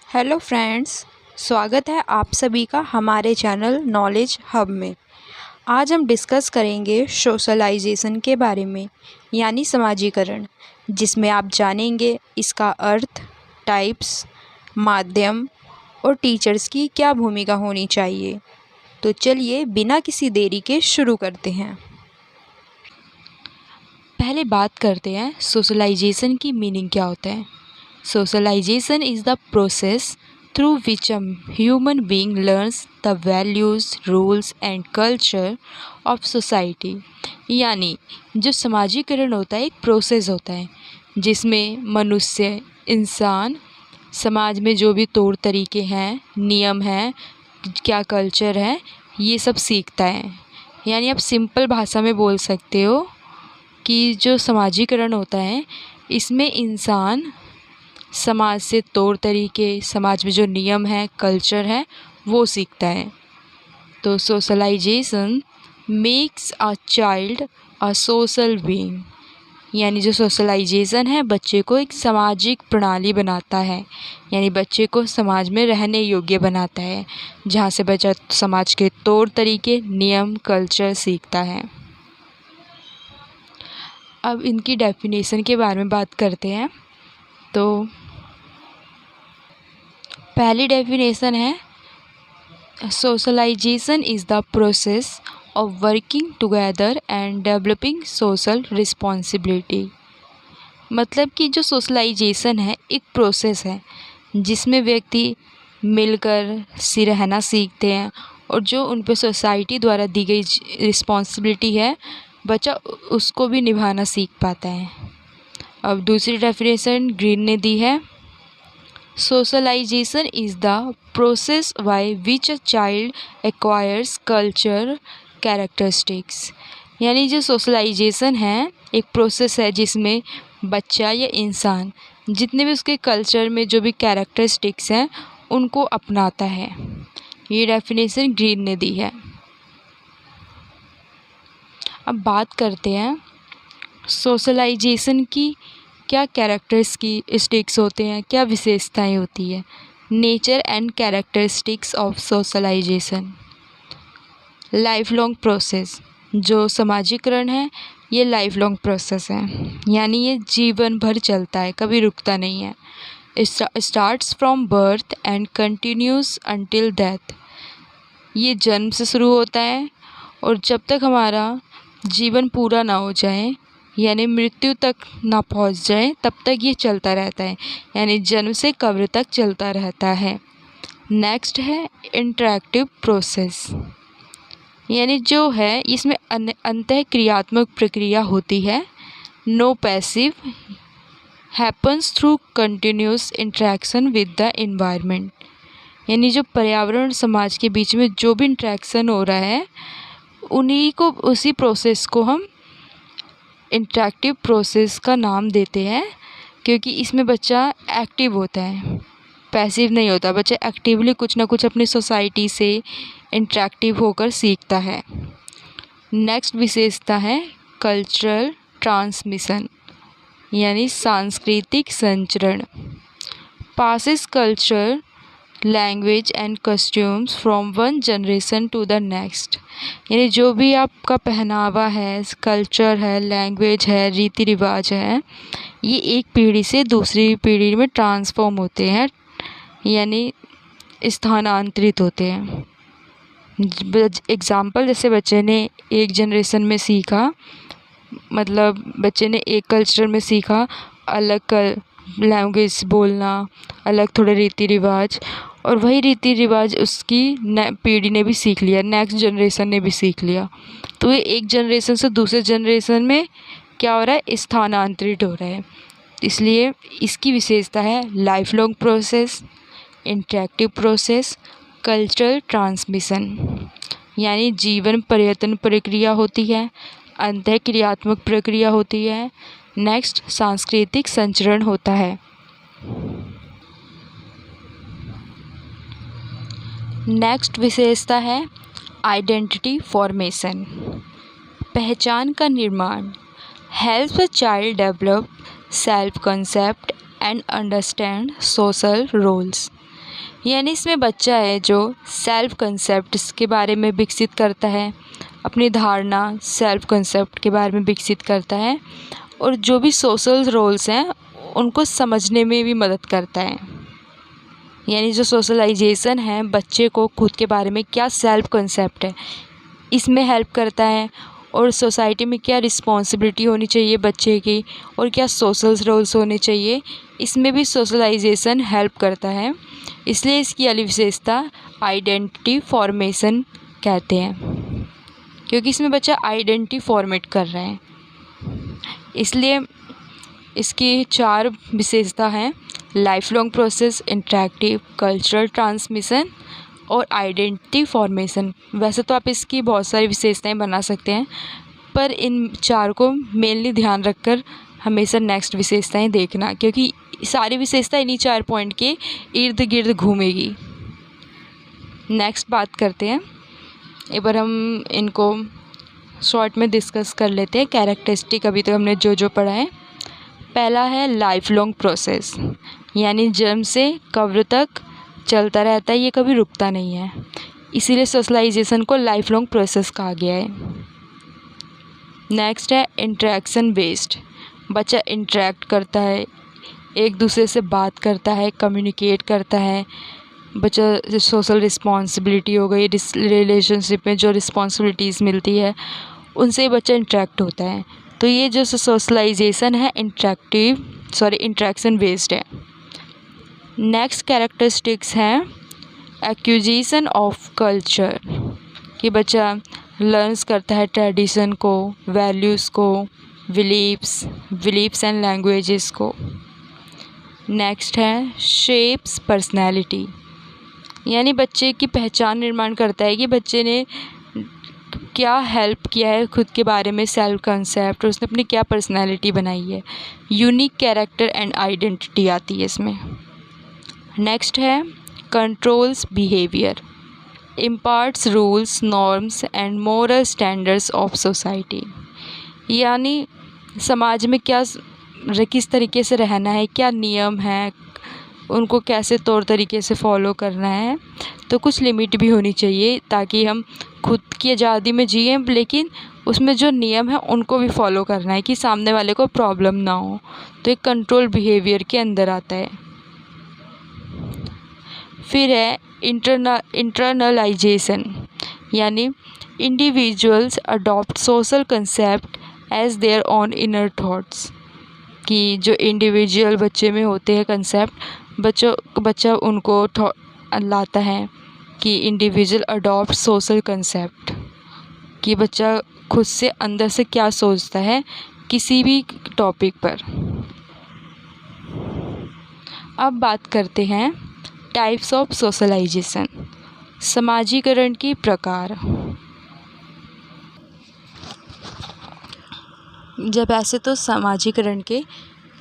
Hello friends, स्वागत है आप सभी का हमारे चैनल नॉलेज हब में। आज हम डिस्कस करेंगे सोशलाइजेशन के बारे में, यानी समाजीकरण, जिसमें आप जानेंगे इसका अर्थ, टाइप्स, माध्यम और टीचर्स की क्या भूमिका होनी चाहिए। तो चलिए बिना किसी देरी के शुरू करते हैं। पहले बात करते हैं सोशलाइजेशन की मीनिंग क्या होता है। Socialization is the process through which a human being learns the values, rules and culture of society। यानी जो समाजीकरण होता है एक प्रोसेस होता है जिसमें मनुष्य इंसान समाज में जो भी तौर तरीके हैं, नियम हैं, क्या कल्चर है, ये सब सीखता है। यानी आप सिंपल भाषा में बोल सकते हो कि जो समाजीकरण होता है इसमें इंसान समाज से तौर तरीके, समाज में जो नियम है, कल्चर है, वो सीखता है। तो socialisation makes a child a social being. यानी जो सोशलाइजेशन है बच्चे को एक सामाजिक प्रणाली बनाता है, यानी बच्चे को समाज में रहने योग्य बनाता है, जहाँ से बच्चा समाज के तौर तरीके, नियम, कल्चर सीखता है। अब इनकी डेफिनेशन के बारे में बात करते हैं। तो पहली डेफिनेशन है, socialisation is the process of working together and developing social responsibility. मतलब कि जो सोशलाइजेशन है एक प्रोसेस है जिसमें व्यक्ति मिलकर रहना सीखते हैं और जो उन पर सोसाइटी द्वारा दी गई रिस्पॉन्सिबिलिटी है बच्चा उसको भी निभाना सीख पाता है। अब दूसरी डेफिनेशन ग्रीन ने दी है, Socialization is the process by which a child acquires culture characteristics। यानी जो सोशलाइजेशन है एक प्रोसेस है जिसमें बच्चा या इंसान जितने भी उसके कल्चर में जो भी कैरेक्टरिस्टिक्स हैं उनको अपनाता है। ये डेफिनेशन ग्रीन ने दी है। अब बात करते हैं सोशलाइजेशन की क्या कैरेक्टर्स की स्टिक्स होते हैं, क्या विशेषताएं होती है। Nature and characteristics of socialisation. Life long process, जो समाजीकरण है ये लाइफ लॉन्ग प्रोसेस है, यानी ये जीवन भर चलता है, कभी रुकता नहीं है। Starts from birth and continues until death. ये जन्म से शुरू होता है और जब तक हमारा जीवन पूरा ना हो जाए, यानी मृत्यु तक ना पहुंच जाए, तब तक ये चलता रहता है, यानी जन्म से कब्र तक चलता रहता है। नेक्स्ट है इंटरैक्टिव प्रोसेस, यानी जो है इसमें अंतःक्रियात्मक प्रक्रिया होती है। No passive, happens through continuous interaction with the environment. यानी जो पर्यावरण समाज के बीच में जो भी इंटरेक्शन हो रहा है उसी प्रोसेस को हम इंटरैक्टिव प्रोसेस का नाम देते हैं, क्योंकि इसमें बच्चा एक्टिव होता है, पैसिव नहीं होता। बच्चा एक्टिवली कुछ ना कुछ अपनी सोसाइटी से इंटरैक्टिव होकर सीखता है। नेक्स्ट विशेषता है कल्चरल ट्रांसमिशन, यानी सांस्कृतिक संचरण। Passes culture, language and costumes from one generation to the next. यानी जो भी आपका पहनावा है, कल्चर है, लैंग्वेज है, रीति रिवाज है, ये एक पीढ़ी से दूसरी पीढ़ी में ट्रांसफॉर्म होते हैं, यानी स्थानांतरित होते हैं। एग्ज़ाम्पल, जैसे बच्चे ने एक जनरेशन में सीखा, मतलब बच्चे ने एक कल्चर में सीखा अलग लैंग्वेज बोलना, अलग थोड़े रीति रिवाज, और वही रीति रिवाज उसकी पीढ़ी ने भी सीख लिया, नेक्स्ट जनरेशन ने भी सीख लिया। तो ये एक जनरेशन से दूसरे जनरेशन में क्या हो रहा है, स्थानांतरित हो रहा है। इसलिए इसकी विशेषता है life long process, interactive process, cultural transmission. यानी जीवन पर्यटन प्रक्रिया होती है, अंतःक्रियात्मक प्रक्रिया होती है। नेक्स्ट सांस्कृतिक संचरण होता है। नेक्स्ट विशेषता है आइडेंटिटी फॉर्मेशन, पहचान का निर्माण। Helps a child develop self concept and understand social roles. यानी इसमें बच्चा है जो सेल्फ कंसेप्ट्स के बारे में विकसित करता है, अपनी धारणा सेल्फ कंसेप्ट के बारे में विकसित करता है, और जो भी सोशल रोल्स हैं उनको समझने में भी मदद करता है। यानी जो सोशलाइजेशन है बच्चे को खुद के बारे में क्या सेल्फ कंसेप्ट है इसमें हेल्प करता है, और सोसाइटी में क्या रिस्पॉन्सिबिलिटी होनी चाहिए बच्चे की और क्या सोशल रोल्स होने चाहिए, इसमें भी सोशलाइजेशन हेल्प करता है। इसलिए इसकी अगली विशेषता आइडेंटिटी फॉर्मेशन कहते हैं, क्योंकि इसमें बच्चा आइडेंटिटी फॉर्मेट कर रहा है। इसलिए इसकी 4 विशेषता हैं: life long process, interactive, cultural transmission और आइडेंटिटी फॉर्मेशन। वैसे तो आप इसकी बहुत सारी विशेषताएं बना सकते हैं, पर इन 4 को मेनली ध्यान रखकर हमेशा नेक्स्ट विशेषताएं देखना, क्योंकि सारी विशेषता इन्हीं 4 पॉइंट के इर्द गिर्द घूमेगी। नेक्स्ट बात करते हैं, एक बार हम इनको शॉर्ट में डिस्कस कर लेते हैं। कैरेक्टरिस्टिक अभी तक हमने जो पढ़ा है। पहला है लाइफ लॉन्ग प्रोसेस, यानी जन्म से कब्र तक चलता रहता है, ये कभी रुकता नहीं है, इसीलिए सोशलाइजेशन को लाइफ लॉन्ग प्रोसेस कहा गया है। नेक्स्ट है इंटरेक्शन बेस्ड, बच्चा इंटरेक्ट करता है, एक दूसरे से बात करता है, कम्युनिकेट करता है। बच्चा सोशल रिस्पॉन्सिबिलिटी हो गई, रिलेशनशिप में जो रिस्पॉन्सिबिलिटीज़ मिलती है उनसे बच्चा इंटरेक्ट होता है। तो ये जो सोशलाइजेशन है इंटरेक्शन बेस्ड है। नेक्स्ट कैरेक्टरिस्टिक्स हैं एक्विजिशन ऑफ कल्चर, कि बच्चा लर्न्स करता है ट्रेडिशन को, वैल्यूज़ को, बिलीव्स एंड लैंग्वेजेस को। नेक्स्ट है शेप्स पर्सनैलिटी, यानी बच्चे की पहचान निर्माण करता है कि बच्चे ने क्या हेल्प किया है खुद के बारे में, सेल्फ कंसेप्ट, और उसने अपनी क्या पर्सनैलिटी बनाई है। यूनिक कैरेक्टर एंड आइडेंटिटी आती है इसमें। नेक्स्ट है controls behaviour, imparts rules, norms and moral standards of society, यानी समाज में किस तरीके से रहना है, क्या नियम है, उनको कैसे तौर तरीके से फॉलो करना है। तो कुछ लिमिट भी होनी चाहिए ताकि हम खुद की आज़ादी में जिएं, लेकिन उसमें जो नियम है उनको भी फॉलो करना है कि सामने वाले को प्रॉब्लम ना हो। तो एक कंट्रोल बिहेवियर के अंदर आता है। फिर है इंटरनलाइजेशन, यानी individuals adopt social concept as their own inner thoughts, कि जो इंडिविजुअल बच्चे में होते हैं कंसेप्ट बच्चा उनको लाता है कि इंडिविजुअल अडॉप्ट सोशल कंसेप्ट, कि बच्चा खुद से अंदर से क्या सोचता है किसी भी टॉपिक पर। अब बात करते हैं टाइप्स ऑफ सोशलाइजेशन, समाजीकरण के प्रकार। जब ऐसे तो समाजीकरण के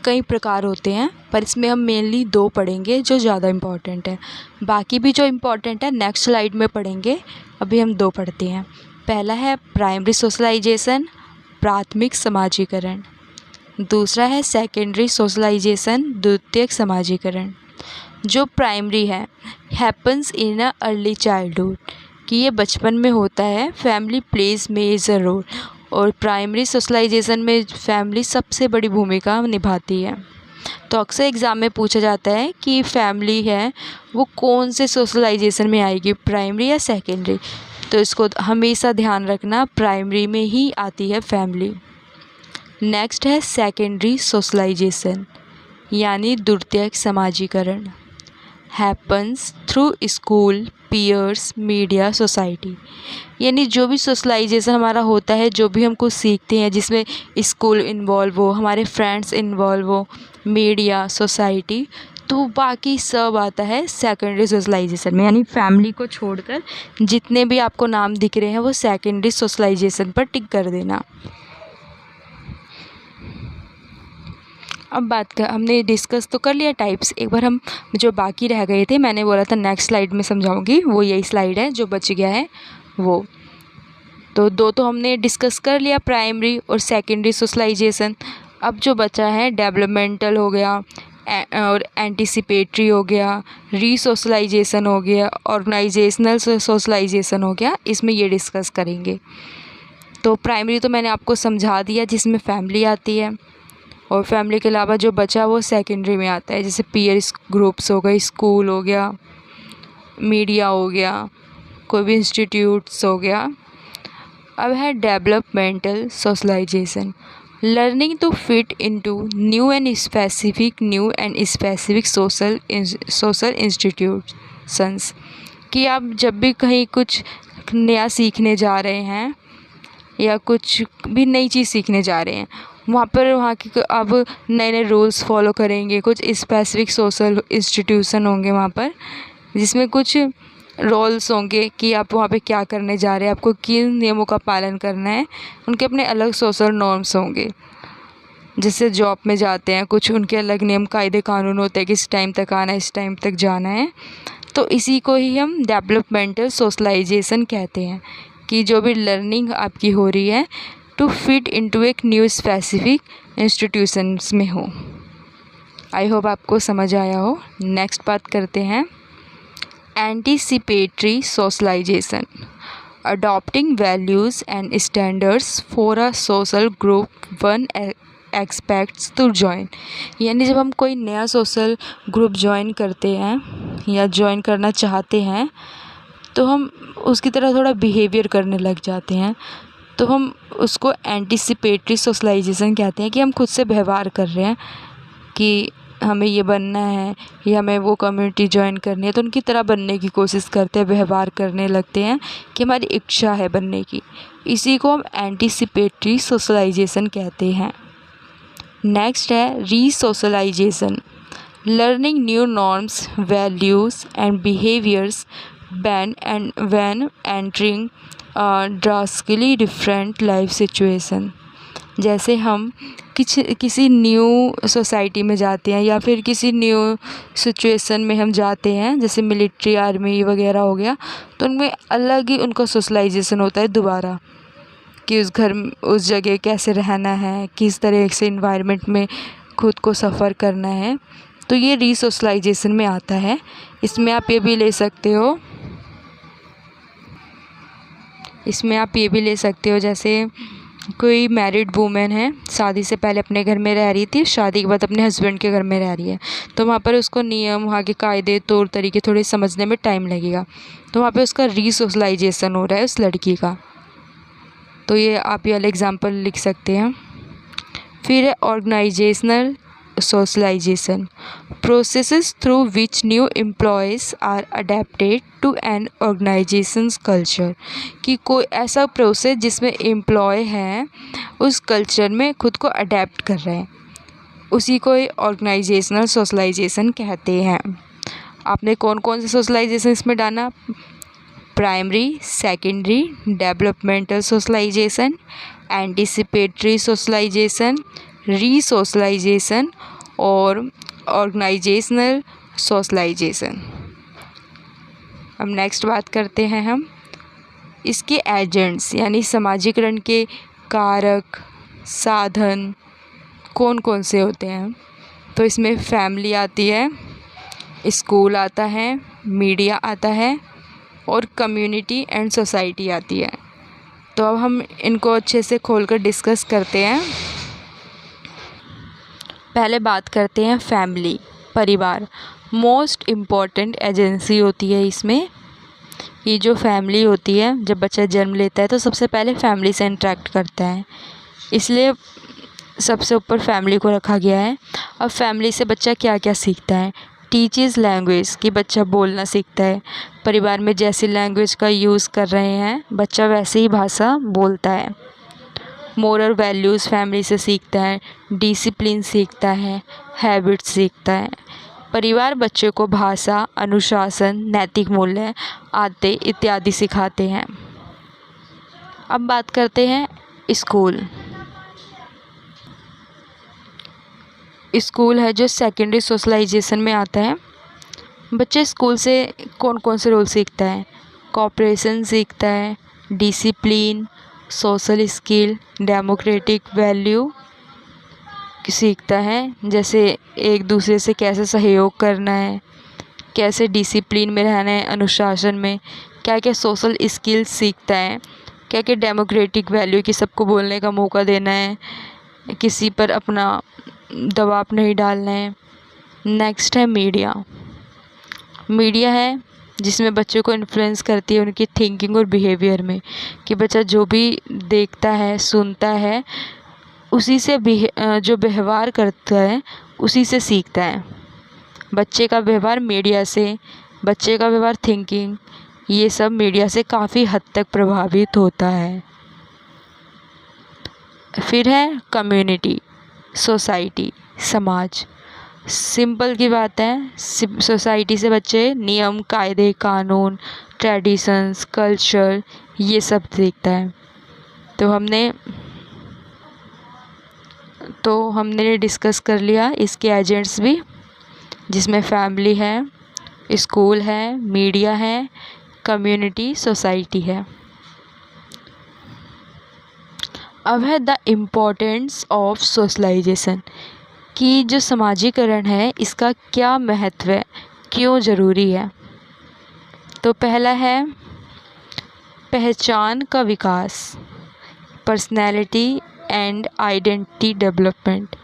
कई प्रकार होते हैं, पर इसमें हम मेनली 2 पढ़ेंगे जो ज़्यादा इम्पॉर्टेंट है। बाकी भी जो इम्पॉर्टेंट है नेक्स्ट स्लाइड में पढ़ेंगे, अभी हम 2 पढ़ते हैं। पहला है प्राइमरी सोशलाइजेशन, प्राथमिक समाजीकरण। दूसरा है सेकेंडरी सोशलाइजेशन, द्वितीयक समाजीकरण। जो प्राइमरी है happens in a early childhood, कि ये बचपन में होता है, फैमिली प्लेज मेजर रोल, और प्राइमरी सोशलाइजेशन में फैमिली सबसे बड़ी भूमिका निभाती है। तो अक्सर एग्ज़ाम में पूछा जाता है कि फैमिली है वो कौन से सोशलाइजेशन में आएगी, प्राइमरी या सेकेंडरी। तो इसको हमेशा ध्यान रखना, प्राइमरी में ही आती है फैमिली। नेक्स्ट है सेकेंडरी सोशलाइजेशन, यानी द्वितीयक समाजीकरण, happens through school, peers, media, society. यानी जो भी सोशलाइजेशन हमारा होता है, जो भी हम कुछ सीखते हैं जिसमें स्कूल इन्वॉल्व हो, हमारे फ्रेंड्स इन्वॉल्व हो, मीडिया, सोसाइटी, तो बाकी सब आता है सेकेंडरी सोशलाइजेशन में। यानी फैमिली को छोड़कर जितने भी आपको नाम दिख रहे हैं वो सेकेंडरी सोशलाइजेशन पर टिक कर देना। अब हमने डिस्कस तो कर लिया टाइप्स। एक बार हम जो बाकी रह गए थे, मैंने बोला था नेक्स्ट स्लाइड में समझाऊंगी, वो यही स्लाइड है जो बच गया है वो। तो 2 तो हमने डिस्कस कर लिया, प्राइमरी और सेकेंडरी सोशलाइजेशन। अब जो बचा है डेवलपमेंटल हो गया, और एंटिसिपेटरी हो गया, रीसोशलाइजेशन हो गया, ऑर्गेनाइजेशनल सोशलाइजेशन हो गया, इसमें ये डिस्कस करेंगे। तो प्राइमरी तो मैंने आपको समझा दिया, जिसमें फैमिली आती है, और फैमिली के अलावा जो बचा वो सेकेंडरी में आता है, जैसे पीयर ग्रुप्स हो गए, स्कूल हो गया, मीडिया हो गया, कोई भी इंस्टीट्यूट्स हो गया। अब है developmental socialisation, learning to fit into new and specific social institutions, कि आप जब भी कहीं कुछ नया सीखने जा रहे हैं या कुछ भी नई चीज़ सीखने जा रहे हैं, वहाँ के अब नए नए रूल्स फॉलो करेंगे, कुछ स्पेसिफिक सोशल इंस्टीट्यूशन होंगे वहाँ पर, जिसमें कुछ रोल्स होंगे कि आप वहाँ पे क्या करने जा रहे हैं, आपको किन नियमों का पालन करना है, उनके अपने अलग सोशल नॉर्म्स होंगे। जैसे जॉब में जाते हैं, कुछ उनके अलग नियम कायदे कानून होते हैं कि इस टाइम तक आना है, इस टाइम तक जाना है। तो इसी को ही हम डेवलपमेंटल सोशलाइजेशन कहते हैं, कि जो भी लर्निंग आपकी हो रही है टू फिट इनटू एक न्यू स्पेसिफिक इंस्टीट्यूशंस में हो। आई होप आपको समझ आया हो। नेक्स्ट बात करते हैं anticipatory socialisation, adopting values and standards for a social group one expects to join, यानी जब हम कोई नया सोशल ग्रुप ज्वाइन करते हैं या ज्वाइन करना चाहते हैं, तो हम उसकी तरह थोड़ा बिहेवियर करने लग जाते हैं, तो हम उसको एंटीसिपेटरी सोशलाइजेशन कहते हैं, कि हम खुद से व्यवहार कर रहे हैं कि हमें ये बनना है या हमें वो कम्युनिटी ज्वाइन करनी है, तो उनकी तरह बनने की कोशिश करते हैं, व्यवहार करने लगते हैं कि हमारी इच्छा है बनने की। इसी को हम एंटीसिपेटरी सोशलाइजेशन कहते हैं। नेक्स्ट है resocialisation, learning new norms, values and behaviours when entering drastically different life situation. जैसे हम किसी न्यू सोसाइटी में जाते हैं या फिर किसी न्यू सिचुएशन में हम जाते हैं, जैसे मिलिट्री, आर्मी वगैरह हो गया, तो उनमें अलग ही उनका सोशलाइजेशन होता है दोबारा, कि उस जगह कैसे रहना है, किस तरह से इन्वायरमेंट में खुद को सफ़र करना है। तो ये रीसोशलाइजेशन में आता है। इसमें आप ये भी ले सकते हो, जैसे कोई मैरिड वूमेन है, शादी से पहले अपने घर में रह रही थी, शादी के बाद अपने हस्बैंड के घर में रह रही है, तो वहाँ पर उसको नियम, वहाँ के कायदे, तौर तरीके थोड़े समझने में टाइम लगेगा, तो वहाँ पे उसका रीसोशलाइजेशन हो रहा है उस लड़की का। तो ये आप ये वाला एग्जाम्पल लिख सकते हैं। फिर है organisational socialization, processes through which new employees are adapted to an organization's culture, कि कोई ऐसा प्रोसेस जिसमें एम्प्लॉय हैं उस कल्चर में खुद को अडेप्ट कर रहे हैं, उसी को ऑर्गेनाइजेशनल सोशलाइजेशन कहते हैं। आपने कौन कौन से सोशलाइजेशन इसमें डाला? Primary, secondary, developmental socialisation, anticipatory socialisation, resocialisation और ऑर्गेनाइजेशनल सोशलाइजेशन। अब नेक्स्ट बात करते हैं हम इसके एजेंट्स, यानी समाजीकरण के कारक, साधन कौन कौन से होते हैं। तो इसमें फैमिली आती है, स्कूल आता है, मीडिया आता है और कम्युनिटी एंड सोसाइटी आती है। तो अब हम इनको अच्छे से खोलकर डिस्कस करते हैं। पहले बात करते हैं फैमिली, परिवार मोस्ट इम्पॉर्टेंट एजेंसी होती है इसमें। ये जो फैमिली होती है, जब बच्चा जन्म लेता है तो सबसे पहले फैमिली से इंटरेक्ट करता है, इसलिए सबसे ऊपर फैमिली को रखा गया है। अब फैमिली से बच्चा क्या क्या सीखता है? टीचेस लैंग्वेज, कि बच्चा बोलना सीखता है, परिवार में जैसी लैंग्वेज का यूज़ कर रहे हैं बच्चा वैसे ही भाषा बोलता है। मोरल वैल्यूज़ फैमिली से सीखता है, डिसिप्लिन सीखता है, हैबिट्स सीखता है। परिवार बच्चे को भाषा, अनुशासन, नैतिक मूल्य, आदतें इत्यादि सिखाते हैं। अब बात करते हैं स्कूल। स्कूल है जो सेकेंडरी सोशलाइजेशन में आता है। बच्चे स्कूल से कौन कौन से रोल सीखता है? कोऑपरेशन सीखता है, discipline, social skill, democratic value, सीखता है, जैसे एक दूसरे से कैसे सहयोग करना है, कैसे डिसिप्लिन में रहना है, अनुशासन में, क्या क्या सोशल स्किल्स सीखता है, क्या क्या डेमोक्रेटिक वैल्यू कि सबको बोलने का मौका देना है, किसी पर अपना दबाव नहीं डालना है। नेक्स्ट है मीडिया। मीडिया है जिसमें बच्चों को इन्फ्लुएंस करती है उनकी थिंकिंग और बिहेवियर में, कि बच्चा जो भी देखता है सुनता है उसी से जो व्यवहार करता है उसी से सीखता है। बच्चे का व्यवहार मीडिया से, बच्चे का व्यवहार थिंकिंग, ये सब मीडिया से काफ़ी हद तक प्रभावित होता है। फिर है कम्युनिटी, सोसाइटी, समाज। सिंपल की बात है, सोसाइटी से बच्चे नियम, कायदे, कानून, ट्रेडिशंस, कल्चर, ये सब सीखता है। तो हमने डिस्कस कर लिया इसके एजेंट्स भी, जिसमें फैमिली है, स्कूल है, मीडिया है, कम्युनिटी, सोसाइटी है। अब है द इम्पोर्टेंस ऑफ सोशलाइजेशन, कि जो समाजीकरण है इसका क्या महत्व है, क्यों ज़रूरी है। तो पहला है पहचान का विकास, पर्सनैलिटी एंड आइडेंटिटी डेवलपमेंट।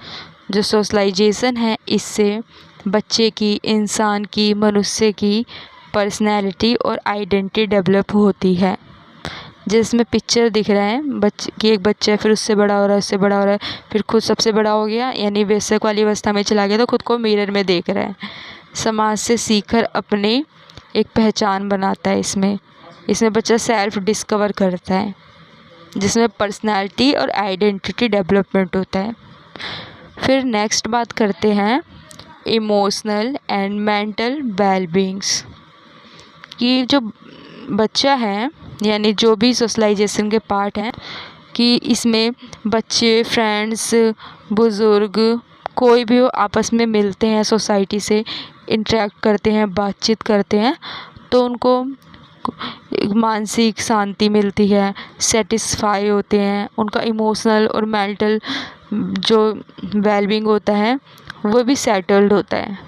जो सोशलाइजेशन है इससे बच्चे की, इंसान की, मनुष्य की पर्सनैलिटी और आइडेंटिटी डेवलप होती है। जिसमें पिक्चर दिख रहा है बच्चे की, एक बच्चा है, फिर उससे बड़ा हो रहा है, उससे बड़ा हो रहा है, फिर खुद सबसे बड़ा हो गया, यानी वयस्क वाली अवस्था में चला गया, तो खुद को मिरर में देख रहा है। समाज से सीखकर अपने एक पहचान बनाता है। इसमें बच्चा सेल्फ डिस्कवर करता है, जिसमें पर्सनालिटी और आइडेंटिटी डेवलपमेंट होता है। फिर नेक्स्ट बात करते हैं इमोशनल एंड मेंटल वेलबींग्स, कि जो बच्चा है यानी जो भी सोशलाइजेशन के पार्ट हैं, कि इसमें बच्चे, फ्रेंड्स, बुज़ुर्ग, कोई भी हो आपस में मिलते हैं, सोसाइटी से इंटरेक्ट करते हैं, बातचीत करते हैं, तो उनको मानसिक शांति मिलती है, सेटिस्फाई होते हैं, उनका इमोशनल और मेंटल जो वेलबींग होता है वो भी सेटल्ड होता है।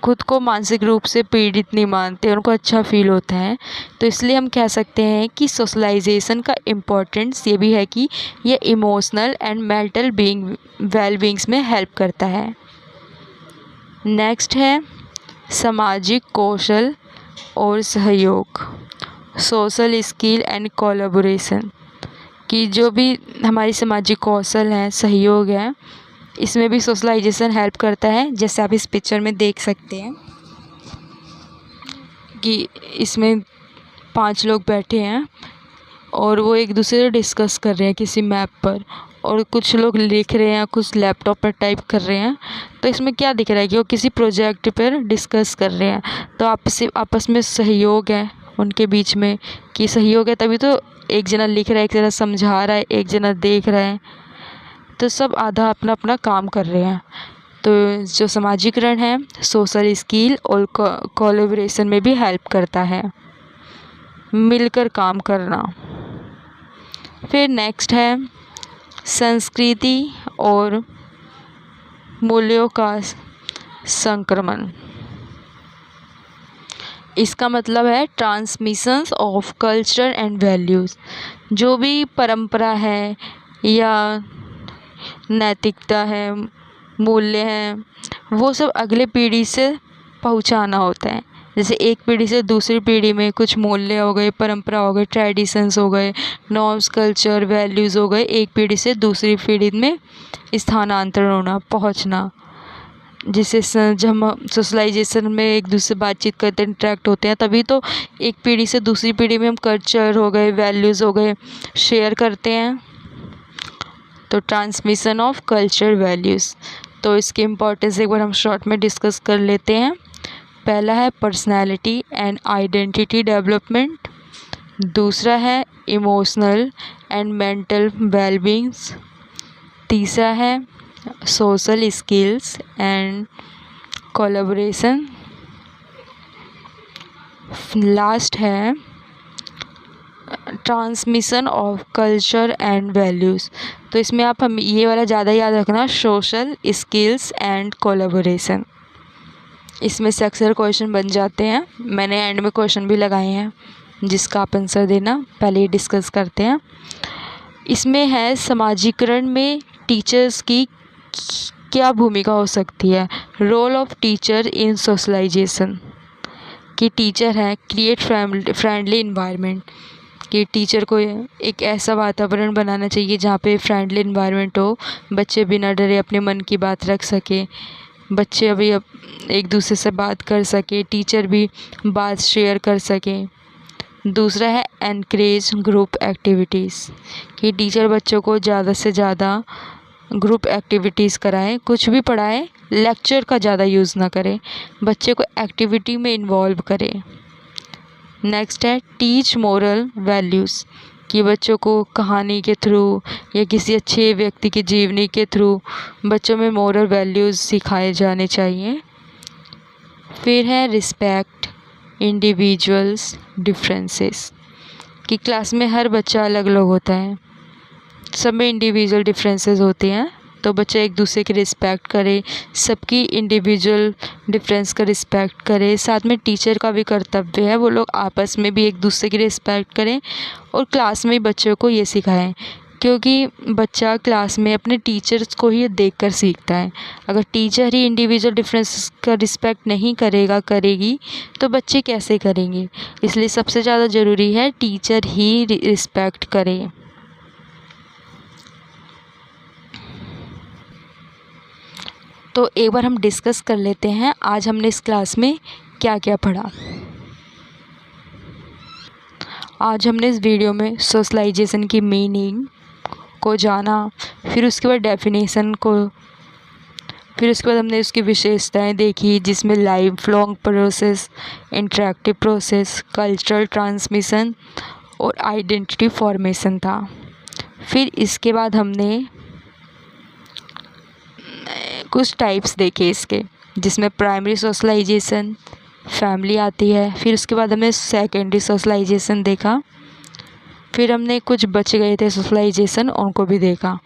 खुद को मानसिक रूप से पीड़ित नहीं मानते, उनको अच्छा फील होता है। तो इसलिए हम कह सकते हैं कि सोशलाइजेशन का इम्पोर्टेंस ये भी है कि ये इमोशनल एंड मेंटल वेलबींग्स में हेल्प करता है। नेक्स्ट है सामाजिक कौशल और सहयोग, सोशल स्किल एंड कोलैबोरेशन, कि जो भी हमारी सामाजिक कौशल है, सहयोग है, इसमें भी सोशलाइजेशन हेल्प करता है। जैसे आप इस पिक्चर में देख सकते हैं कि इसमें 5 लोग बैठे हैं और वो एक दूसरे से डिस्कस कर रहे हैं किसी मैप पर, और कुछ लोग लिख रहे हैं, कुछ लैपटॉप पर टाइप कर रहे हैं। तो इसमें क्या दिख रहा है कि वो किसी प्रोजेक्ट पर डिस्कस कर रहे हैं। तो आपस में सहयोग है उनके बीच में, कि सहयोग है तभी तो एक जना लिख रहा है, एक जना समझा रहा है, एक जना देख रहा है, तो सब आधा अपना अपना काम कर रहे हैं। तो जो समाजीकरण है सोशल स्किल और कोलैबोरेशन में भी हेल्प करता है, मिलकर काम करना। फिर नेक्स्ट है संस्कृति और मूल्यों का संक्रमण। इसका मतलब है transmissions of culture and values. जो भी परंपरा है या नैतिकता है, मूल्य हैं, वो सब अगले पीढ़ी से पहुंचाना होता है। जैसे एक पीढ़ी से दूसरी पीढ़ी में कुछ मूल्य हो गए, परंपरा हो गए, ट्रेडिशंस हो गए, नॉर्म्स, कल्चर, वैल्यूज़ हो गए, एक पीढ़ी से दूसरी पीढ़ी में स्थानांतरण होना, पहुंचना। जिससे जब हम सोशलाइजेशन में एक दूसरे से बातचीत करते हैं, इंटरेक्ट होते हैं, तभी तो एक पीढ़ी से दूसरी पीढ़ी में हम कल्चर हो गए, वैल्यूज़ हो गए, शेयर करते हैं। तो ट्रांसमिशन ऑफ कल्चर वैल्यूज़, तो इसकी इम्पोर्टेंस एक बार हम शॉर्ट में डिस्कस कर लेते हैं। पहला है पर्सनैलिटी एंड आइडेंटिटी डेवलपमेंट, दूसरा है इमोशनल एंड मेंटल वेलबींग्स, तीसरा है social skills and collaboration, last है transmission of culture and values. तो इसमें आप हम ये वाला ज़्यादा याद रखना, सोशल स्किल्स एंड कोलैबोरेशन। इसमें से अक्सर क्वेश्चन बन जाते हैं, मैंने एंड में क्वेश्चन भी लगाए हैं जिसका आप आंसर देना। पहले ही डिस्कस करते हैं। इसमें है समाजीकरण में टीचर्स की क्या भूमिका हो सकती है। Role of teacher in socialisation. कि टीचर है क्रिएट फ्रेंडली इन्वायरमेंट, कि टीचर को एक ऐसा वातावरण बनाना चाहिए जहाँ पे फ्रेंडली इन्वायरमेंट हो, बच्चे बिना डरे अपने मन की बात रख सके, बच्चे अभी एक दूसरे से बात कर सके, टीचर भी बात शेयर कर सके। दूसरा है एनकरेज ग्रुप एक्टिविटीज़, कि टीचर बच्चों को ज़्यादा से ज़्यादा ग्रुप एक्टिविटीज़ कराएं, कुछ भी पढ़ाएं, लेक्चर का ज़्यादा यूज़ ना करें, बच्चे को एक्टिविटी में इन्वॉल्व करें। नेक्स्ट है टीच मोरल वैल्यूज़, कि बच्चों को कहानी के थ्रू या किसी अच्छे व्यक्ति की जीवनी के थ्रू बच्चों में मोरल वैल्यूज़ सिखाए जाने चाहिए। फिर है रिस्पेक्ट इंडिविजुअल्स डिफरेंसेस, कि क्लास में हर बच्चा अलग अलग होता है, सब में इंडिविजुअल डिफरेंसेस होते हैं, तो बच्चा एक दूसरे की रिस्पेक्ट करे, सबकी इंडिविजुअल डिफरेंस का रिस्पेक्ट करे। साथ में टीचर का भी कर्तव्य है वो लोग आपस में भी एक दूसरे की रिस्पेक्ट करें और क्लास में बच्चों को ये सिखाएं, क्योंकि बच्चा क्लास में अपने टीचर्स को ही देखकर सीखता है। अगर टीचर ही इंडिविजुअल डिफरेंस का रिस्पेक्ट नहीं करेगा करेगी तो बच्चे कैसे करेंगे। इसलिए सबसे ज़्यादा ज़रूरी है टीचर ही रिस्पेक्ट करे। तो एक बार हम डिस्कस कर लेते हैं आज हमने इस क्लास में क्या क्या पढ़ा। आज हमने इस वीडियो में सोशलाइजेशन की मीनिंग को जाना, फिर उसके बाद डेफिनेशन को, फिर उसके बाद हमने उसकी विशेषताएं देखी जिसमें life long process, interactive process, cultural transmission और आइडेंटिटी फॉर्मेशन था। फिर इसके बाद हमने कुछ टाइप्स देखे इसके, जिसमें प्राइमरी सोशलाइजेशन, फैमिली आती है। फिर उसके बाद हमने सेकेंडरी सोशलाइजेशन देखा। फिर हमने कुछ बच गए थे सोशलाइजेशन, उनको भी देखा,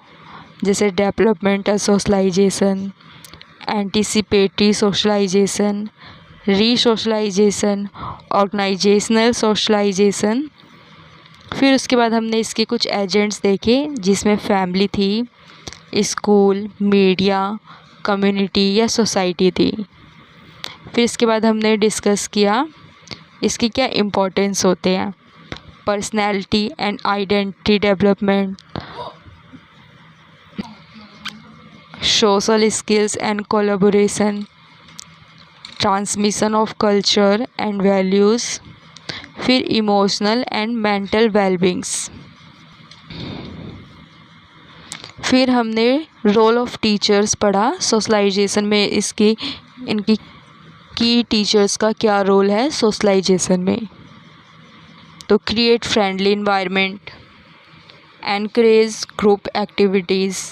जैसे developmental socialisation, anticipatory socialisation, resocialisation, organisational socialisation. फिर उसके बाद हमने इसके कुछ एजेंट्स देखे जिसमें फैमिली थी, स्कूल, मीडिया, कम्युनिटी या सोसाइटी थी। फिर इसके बाद हमने डिस्कस किया इसकी क्या इम्पोर्टेंस होते हैं, personality and identity development, social skills and collaboration, transmission of culture and values, फिर इमोशनल एंड मेंटल वेलबींग्स। फिर हमने रोल ऑफ टीचर्स पढ़ा सोशलाइजेशन में, इनकी की टीचर्स का क्या रोल है सोशलाइजेशन में। तो create friendly environment, encourage group activities,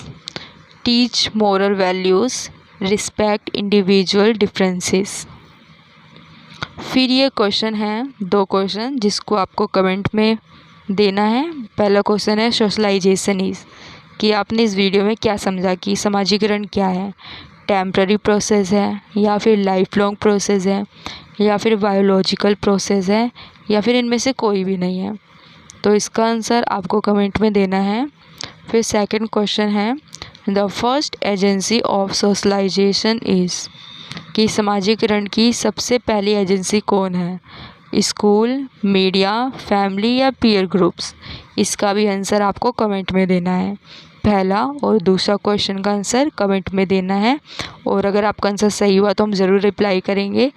teach moral values, respect individual differences. फिर ये क्वेश्चन है, 2 क्वेश्चन जिसको आपको कमेंट में देना है। पहला क्वेश्चन है सोशलाइजेशन इज़, कि आपने इस वीडियो में क्या समझा कि समाजीकरण क्या है, टेम्पररी प्रोसेस है या फिर लाइफ लॉन्ग प्रोसेस है या फिर बायोलॉजिकल प्रोसेस है या फिर इनमें से कोई भी नहीं है। तो इसका आंसर आपको कमेंट में देना है। फिर सेकंड क्वेश्चन है the first agency of socialisation is, कि समाजीकरण की सबसे पहली एजेंसी कौन है, स्कूल, मीडिया, फैमिली या पीयर ग्रुप्स। इसका भी आंसर आपको कमेंट में देना है। पहला और दूसरा क्वेश्चन का आंसर कमेंट में देना है, और अगर आपका आंसर सही हुआ तो हम ज़रूर रिप्लाई करेंगे,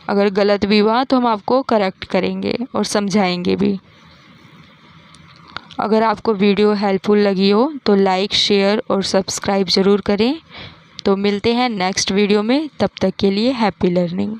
अगर गलत भी हुआ तो हम आपको करेक्ट करेंगे और समझाएंगे भी। अगर आपको वीडियो हेल्पफुल लगी हो तो लाइक, शेयर और सब्सक्राइब ज़रूर करें। तो मिलते हैं नेक्स्ट वीडियो में, तब तक के लिए हैप्पी लर्निंग।